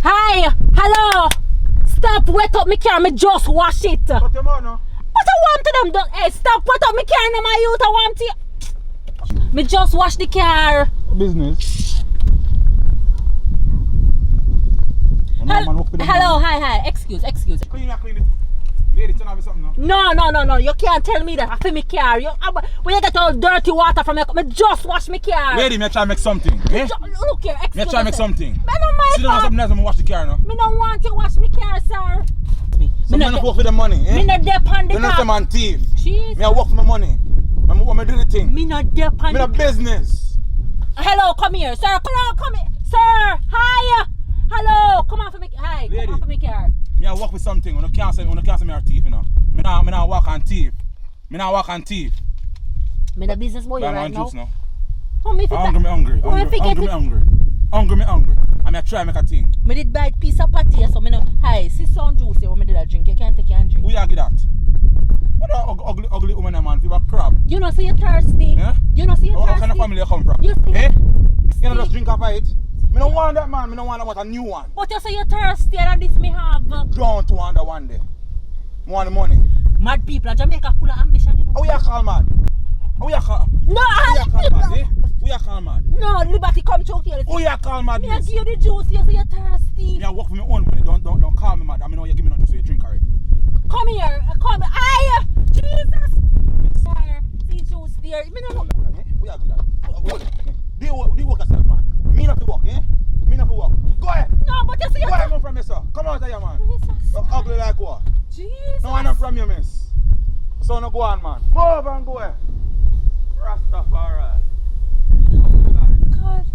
Hi, hello. Stop wet up my car, me just wash it. Shut your mouth now. What I want to them? Hey, stop wet up my car, no my youth. I want to. Me just wash the car. Business. Hello, hi. Excuse. Clean it. Lady, turn off something now. No. You can't tell me that. I feel my car. When you get all dirty water from your car, me just wash my car. Lady, me try to make something. Eh? Look here, excuse Me try to make something. Me don't mind. Sit down something else and wash the car now. Me don't want to wash my car, sir. So me not work for the money, eh? Me not depend You on know the some man thief. Jesus. Me I work for my money. Me do the thing. Me not depend. Me no business. Hello, come here, sir. Come here, sir. Hi. Hello, come on for me. Hi, Lady. come on for me car. Me I work with something. You can't say me a thief, you know. Me not walk on thief. Me not walk on thief. Me the business boy Buy right my now. juice now. Oh, me Hungry. I mean I try make a thing. Me did buy a piece of patty, so me know. Hi, see some juice here when me did a drink. You can't take and drink. Who you get that? What a ugly woman man, you a crab. You know, see you thirsty. Yeah? You know, see you What thirsty. kind of family you come from? You see Eh? You know just drink a fight. Me don't want that man, me don't want a new one. But you say you're thirsty and this me have. Don't want that one day. I want the money. Mad people in Jamaica full of ambition, you know. How you call mad? How you call? No, Who you call mad, eh? Who you call mad? No, liberty come choke you. Who you call mad? Me I give you the juice, you say you're thirsty. Me I work for my own money. Don't call me mad. I mean know you give me no juice so you drink already. Come here, come. Aye, Jesus. Sir, see juice there. Me no know. Who you do that? Do you work yourself, man? Me not to work, eh? Me not to work. Go ahead. No, but you see Go you're ahead, come from me, sir. Come out here, man. Jesus. You ugly like what? Jesus. No one not from you, miss. So no go on, man. Move and go ahead. Rastafari. God.